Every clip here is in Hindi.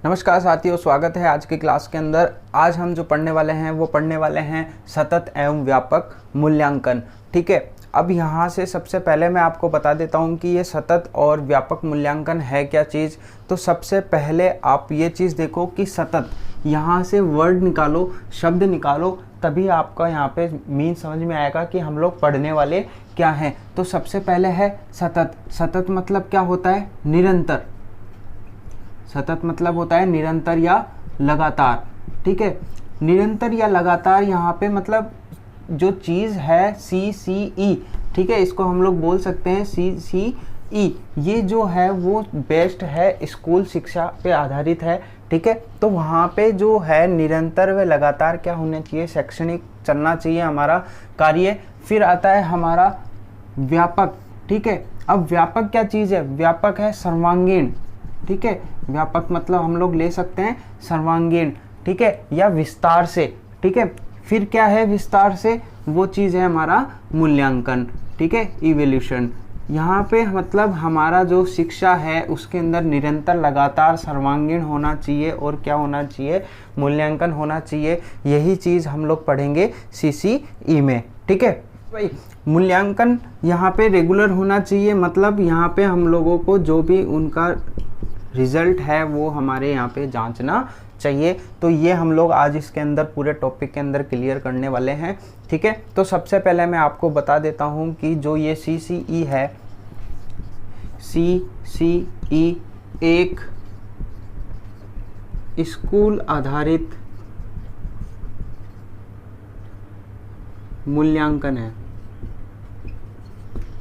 नमस्कार साथियों, स्वागत है आज की क्लास के अंदर। आज हम जो पढ़ने वाले हैं वो पढ़ने वाले हैं सतत एवं व्यापक मूल्यांकन। ठीक है, अब यहाँ से सबसे पहले मैं आपको बता देता हूँ कि ये सतत और व्यापक मूल्यांकन है क्या चीज़। तो सबसे पहले आप ये चीज़ देखो कि सतत, यहाँ से वर्ड निकालो, शब्द निकालो, तभी आपका यहाँ पे मीन समझ में आएगा कि हम लोग पढ़ने वाले क्या हैं। तो सबसे पहले है सतत। सतत मतलब क्या होता है? निरंतर। सतत मतलब होता है निरंतर या लगातार। ठीक है, निरंतर या लगातार यहाँ पे मतलब जो चीज़ है CCE, ठीक है, इसको हम लोग बोल सकते हैं CCE। ये जो है वो बेस्ट है, स्कूल शिक्षा पे आधारित है। ठीक है, तो वहाँ पे जो है निरंतर व लगातार क्या होना चाहिए? शैक्षणिक चलना चाहिए हमारा कार्य। फिर आता है हमारा व्यापक। ठीक है, अब व्यापक क्या चीज़ है? व्यापक है सर्वांगीण। ठीक है, व्यापक मतलब हम लोग ले सकते हैं सर्वांगीण, ठीक है, या विस्तार से। ठीक है, फिर क्या है विस्तार से? वो चीज़ है हमारा मूल्यांकन। ठीक है, इवोल्यूशन। यहाँ पे मतलब हमारा जो शिक्षा है उसके अंदर निरंतर लगातार सर्वांगीण होना चाहिए और क्या होना चाहिए? मूल्यांकन होना चाहिए। यही चीज़ हम लोग पढ़ेंगे CCE में। ठीक है भाई, मूल्यांकन यहाँ पे रेगुलर होना चाहिए, मतलब यहाँ पे हम लोगों को जो भी उनका रिजल्ट है वो हमारे यहाँ पे जांचना चाहिए। तो ये हम लोग आज इसके अंदर पूरे टॉपिक के अंदर क्लियर करने वाले हैं। ठीक है, तो सबसे पहले मैं आपको बता देता हूँ कि जो ये CCE है, CCE एक स्कूल आधारित मूल्यांकन है।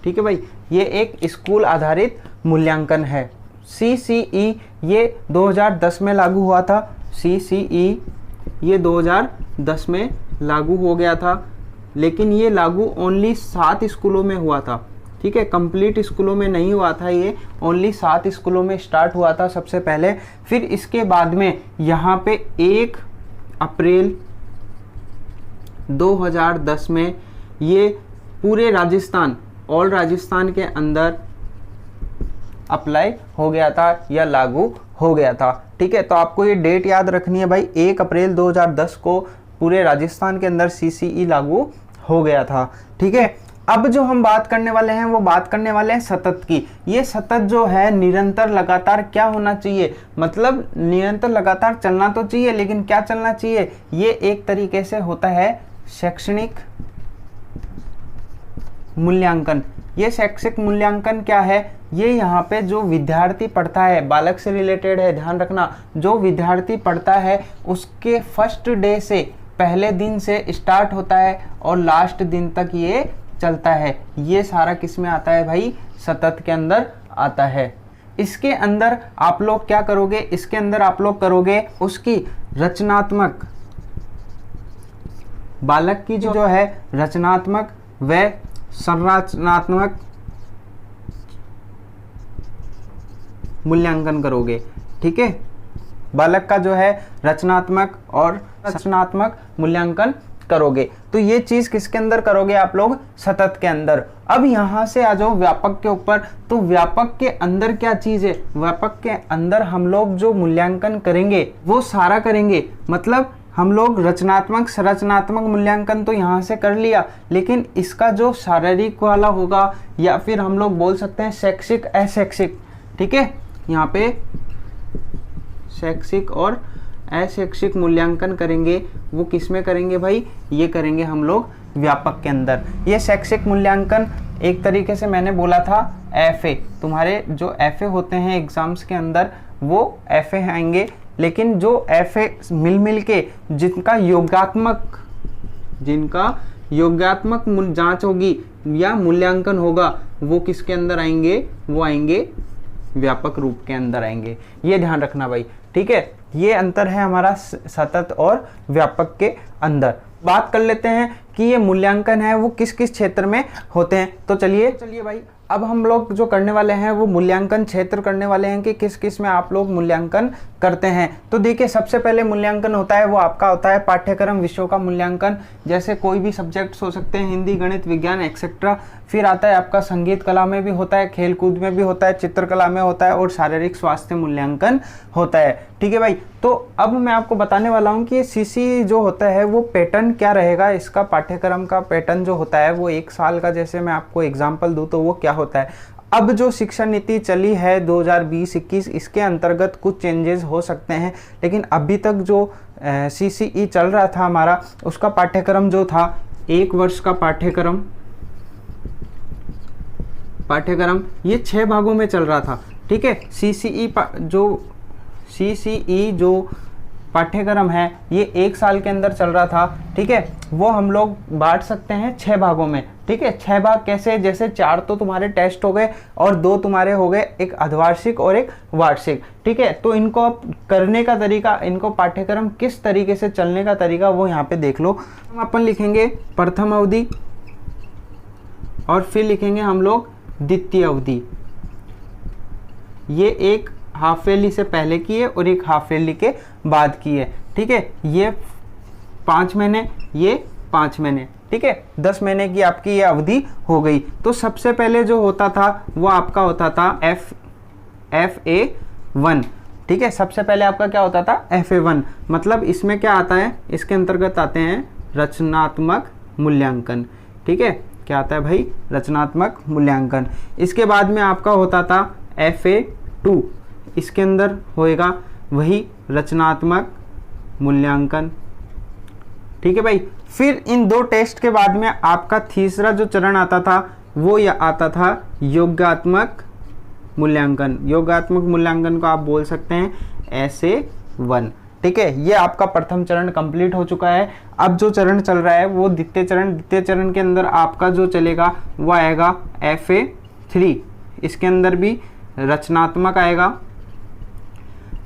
ठीक है भाई, ये एक स्कूल आधारित मूल्यांकन है। CCE ये 2010 में लागू हुआ था। CCE ये 2010 में लागू हो गया था, लेकिन ये लागू ओनली 7 स्कूलों में हुआ था। ठीक है, कंप्लीट स्कूलों में नहीं हुआ था, ये ओनली 7 स्कूलों में स्टार्ट हुआ था सबसे पहले। फिर इसके बाद में यहाँ पे 1 अप्रैल 2010 में ये पूरे राजस्थान, ऑल राजस्थान के अंदर अप्लाई हो गया था या लागू हो गया था। ठीक है, तो आपको ये डेट याद रखनी है भाई, 1 अप्रैल 2010 को पूरे राजस्थान के अंदर CCE लागू हो गया था। ठीक है, अब जो हम बात करने वाले हैं वो बात करने वाले हैं सतत की। ये सतत जो है निरंतर लगातार क्या होना चाहिए? मतलब निरंतर लगातार चलना तो चाहिए, लेकिन क्या चलना चाहिए? ये एक तरीके से होता है शैक्षणिक मूल्यांकन। ये शैक्षिक मूल्यांकन क्या है? ये यहाँ पे जो विद्यार्थी पढ़ता है, बालक से रिलेटेड है, ध्यान रखना। जो विद्यार्थी पढ़ता है उसके फर्स्ट डे से, पहले दिन से स्टार्ट होता है और लास्ट दिन तक ये चलता है। ये सारा किस में आता है भाई? सतत के अंदर आता है। इसके अंदर आप लोग क्या करोगे? इसके अंदर आप लोग करोगे उसकी रचनात्मक, बालक की जो है रचनात्मक व संरचनात्मक मूल्यांकन करोगे। ठीक है, बालक का जो है रचनात्मक और रचनात्मक मूल्यांकन करोगे। तो ये चीज किसके अंदर करोगे आप लोग? सतत के अंदर। अब यहां से आ जाओ व्यापक के ऊपर। तो व्यापक के अंदर क्या चीज है? व्यापक के अंदर हम लोग जो मूल्यांकन करेंगे वो सारा करेंगे। मतलब हम लोग रचनात्मक संरचनात्मक मूल्यांकन तो यहाँ से कर लिया, लेकिन इसका जो शारीरिक वाला होगा या फिर हम लोग बोल सकते हैं शैक्षिक अशैक्षिक। ठीक है, यहाँ पे शैक्षिक और अशैक्षिक मूल्यांकन करेंगे। वो किस में करेंगे भाई? ये करेंगे हम लोग व्यापक के अंदर। ये शैक्षिक मूल्यांकन एक तरीके से मैंने बोला था FA, तुम्हारे जो FA होते हैं एग्जाम्स के अंदर वो FA आएंगे। लेकिन जो FA मिल के जिनका योगात्मक जांच होगी या मूल्यांकन होगा, वो किसके अंदर आएंगे? वो आएंगे व्यापक रूप के अंदर आएंगे। ये ध्यान रखना भाई। ठीक है, ये अंतर है हमारा सतत और व्यापक के अंदर। बात कर लेते हैं कि ये मूल्यांकन है वो किस किस क्षेत्र में होते हैं। तो चलिए भाई, अब हम लोग जो करने वाले हैं वो मूल्यांकन क्षेत्र करने वाले हैं कि किस किस में आप लोग मूल्यांकन करते हैं। तो देखिए, सबसे पहले मूल्यांकन होता है वो आपका होता है पाठ्यक्रम विषयों का मूल्यांकन। जैसे कोई भी सब्जेक्ट्स हो सकते हैं, हिंदी, गणित, विज्ञान एक्सेट्रा। फिर आता है आपका संगीत कला में भी होता है, खेल कूद में भी होता है, चित्रकला में होता है और शारीरिक स्वास्थ्य मूल्यांकन होता है। ठीक है भाई, तो अब मैं आपको बताने वाला हूँ कि ये सीसी जो होता है वो पैटर्न क्या रहेगा। इसका पाठ्यक्रम का पैटर्न जो होता है वो 1 साल का, जैसे मैं आपको एग्जाम्पल दूँ तो वो क्या होता है। अब जो शिक्षा नीति चली है 2020-21, इसके अंतर्गत कुछ चेंजेस हो सकते हैं, लेकिन अभी तक जो CCE चल रहा था हमारा, उसका पाठ्यक्रम जो था 1 वर्ष का पाठ्यक्रम ये 6 भागों में चल रहा था। ठीक है, CCE जो पाठ्यक्रम है ये 1 साल के अंदर चल रहा था। ठीक है, वो हम लोग बांट सकते हैं 6 भागों में। ठीक है, 6 भाग कैसे, जैसे 4 तो तुम्हारे टेस्ट हो गए और 2 तुम्हारे हो गए, एक अर्धवार्षिक और एक वार्षिक। ठीक है, तो इनको अब करने का तरीका, इनको पाठ्यक्रम किस तरीके से चलने का तरीका वो यहाँ पे देख लो। हम अपन लिखेंगे प्रथम अवधि और फिर लिखेंगे हम लोग द्वितीय अवधि। ये एक हाफ ईयरली से पहले की है और एक हाफ ईयरली के बाद की है। ठीक है, ये 5 महीने, ये 5 महीने। ठीक है, 10 महीने की आपकी ये अवधि हो गई। तो सबसे पहले जो होता था वो आपका होता था FA1। ठीक है, सबसे पहले आपका क्या होता था FA1। मतलब इसमें क्या आता है, इसके अंतर्गत आते हैं रचनात्मक मूल्यांकन। ठीक है, क्या आता है भाई, रचनात्मक मूल्यांकन। इसके बाद में आपका होता था FA2, इसके अंदर होएगा वही रचनात्मक मूल्यांकन। ठीक है भाई, फिर इन 2 टेस्ट के बाद में आपका तीसरा जो चरण आता था वो आता था योगात्मक मूल्यांकन। योगात्मक मूल्यांकन को आप बोल सकते हैं SA1। ठीक है, ये आपका प्रथम चरण कंप्लीट हो चुका है। अब जो चरण चल रहा है वो द्वितीय चरण। द्वितीय चरण के अंदर आपका जो चलेगा वो आएगा FA3, इसके अंदर भी रचनात्मक आएगा।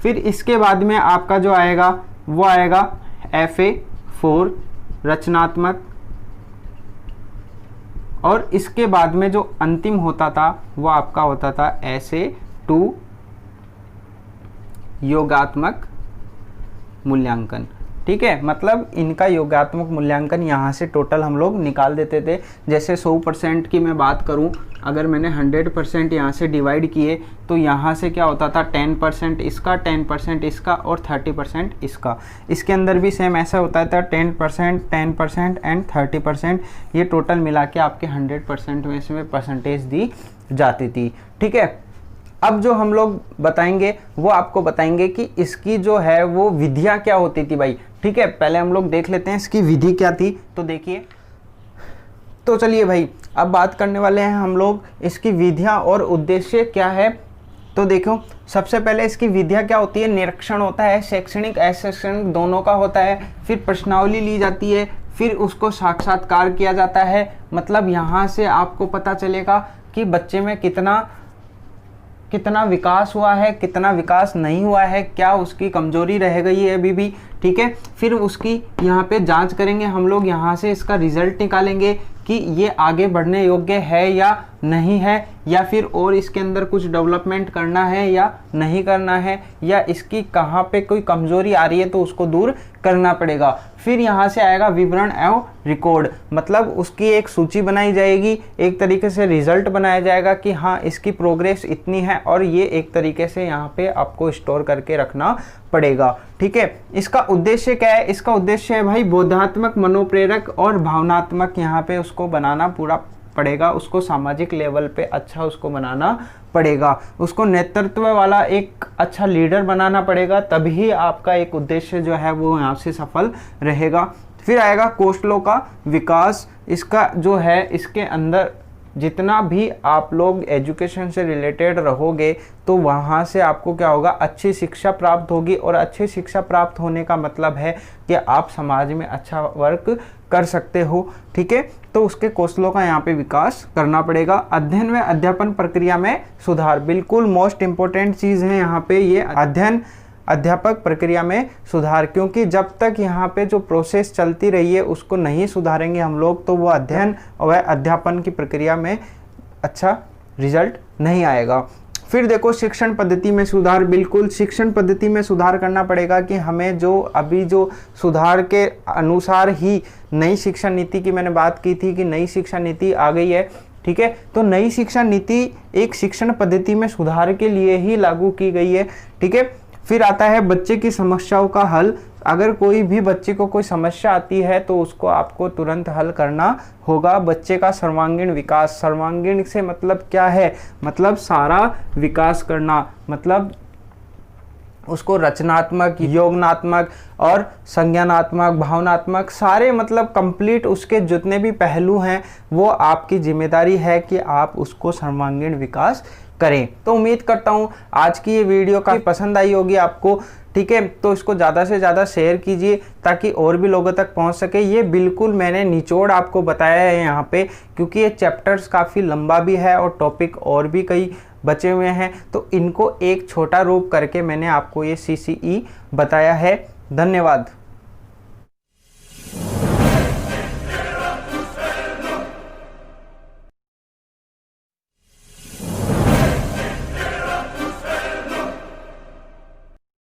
फिर इसके बाद में आपका जो आएगा वो आएगा FA4 रचनात्मक, और इसके बाद में जो अंतिम होता था वो आपका होता था SA2 योगात्मक मूल्यांकन। ठीक है, मतलब इनका योगात्मक मूल्यांकन यहाँ से टोटल हम लोग निकाल देते थे। जैसे 100% की मैं बात करूँ, अगर मैंने 100% यहाँ से डिवाइड किए तो यहाँ से क्या होता था 10% इसका, 10% इसका और 30% इसका। इसके अंदर भी सेम ऐसा होता था 10%, 10% एंड 30%। ये टोटल मिला के आपके 100% में इसमें परसेंटेज दी जाती थी। ठीक है, अब जो हम लोग बताएंगे वो आपको बताएंगे कि इसकी जो है वो विधियाँ क्या होती थी भाई। ठीक है, पहले हम लोग देख लेते हैं इसकी विधि क्या थी। तो देखिए, तो चलिए भाई अब बात करने वाले हैं हम लोग इसकी विधियाँ और उद्देश्य क्या है। तो देखो, सबसे पहले इसकी विधियाँ क्या होती है, निरीक्षण होता है, शैक्षणिक अशैक्षणिक दोनों का होता है। फिर प्रश्नावली ली जाती है, फिर उसको साक्षात्कार किया जाता है। मतलब यहाँ से आपको पता चलेगा कि बच्चे में कितना विकास हुआ है, कितना विकास नहीं हुआ है, क्या उसकी कमजोरी रह गई है अभी भी। ठीक है, फिर उसकी यहाँ पे जांच करेंगे हम लोग, यहाँ से इसका रिजल्ट निकालेंगे कि ये आगे बढ़ने योग्य है या नहीं है, या फिर और इसके अंदर कुछ डेवलपमेंट करना है या नहीं करना है, या इसकी कहाँ पे कोई कमजोरी आ रही है तो उसको दूर करना पड़ेगा। फिर यहाँ से आएगा विवरण एवं रिकॉर्ड, मतलब उसकी एक सूची बनाई जाएगी, एक तरीके से रिजल्ट बनाया जाएगा कि हाँ इसकी प्रोग्रेस इतनी है, और ये एक तरीके से यहाँ पे आपको स्टोर करके रखना पड़ेगा। ठीक है, इसका उद्देश्य क्या है, इसका उद्देश्य है भाई बोधात्मक, मनोप्रेरक और भावनात्मक यहाँ पे उसको बनाना पूरा पड़ेगा। उसको सामाजिक लेवल पे अच्छा उसको बनाना पड़ेगा, उसको नेतृत्व वाला एक अच्छा लीडर बनाना पड़ेगा, तभी आपका एक उद्देश्य जो है वो यहाँ से सफल रहेगा। फिर आएगा कौशलों का विकास। इसका जो है, इसके अंदर जितना भी आप लोग एजुकेशन से रिलेटेड रहोगे तो वहाँ से आपको क्या होगा, अच्छी शिक्षा प्राप्त होगी, और अच्छी शिक्षा प्राप्त होने का मतलब है कि आप समाज में अच्छा वर्क कर सकते हो। ठीक है, तो उसके कौशलों का यहाँ पे विकास करना पड़ेगा। अध्ययन व अध्यापन प्रक्रिया में सुधार, बिल्कुल मोस्ट इम्पोर्टेंट चीज़ है यहाँ पे ये अध्ययन अध्यापक प्रक्रिया में सुधार, क्योंकि जब तक यहाँ पे जो प्रोसेस चलती रही है उसको नहीं सुधारेंगे हम लोग तो वो अध्ययन और अध्यापन की प्रक्रिया में अच्छा रिजल्ट नहीं आएगा। फिर देखो शिक्षण पद्धति में सुधार, बिल्कुल शिक्षण पद्धति में सुधार करना पड़ेगा कि हमें जो अभी जो सुधार के अनुसार ही नई शिक्षा नीति की मैंने बात की थी कि नई शिक्षा नीति आ गई है, ठीक है। तो नई शिक्षा नीति एक शिक्षण पद्धति में सुधार के लिए ही लागू की गई है, ठीक है। फिर आता है बच्चे की समस्याओं का हल। अगर कोई भी बच्चे को कोई समस्या आती है तो उसको आपको तुरंत हल करना होगा। बच्चे का सर्वांगीण विकास, सर्वांगीण से मतलब क्या है, मतलब सारा विकास करना, मतलब उसको रचनात्मक, योगात्मक और संज्ञानात्मक, भावनात्मक, सारे मतलब कंप्लीट उसके जितने भी पहलू हैं वो आपकी जिम्मेदारी है कि आप उसको सर्वांगीण विकास करें। तो उम्मीद करता हूँ आज की ये वीडियो काफ़ी पसंद आई होगी आपको, ठीक है। तो इसको ज़्यादा से ज़्यादा शेयर कीजिए ताकि और भी लोगों तक पहुंच सके। ये बिल्कुल मैंने निचोड़ आपको बताया है यहाँ पे, क्योंकि ये चैप्टर्स काफ़ी लंबा भी है और टॉपिक और भी कई बचे हुए हैं, तो इनको एक छोटा रूप करके मैंने आपको ये CCE बताया है। धन्यवाद।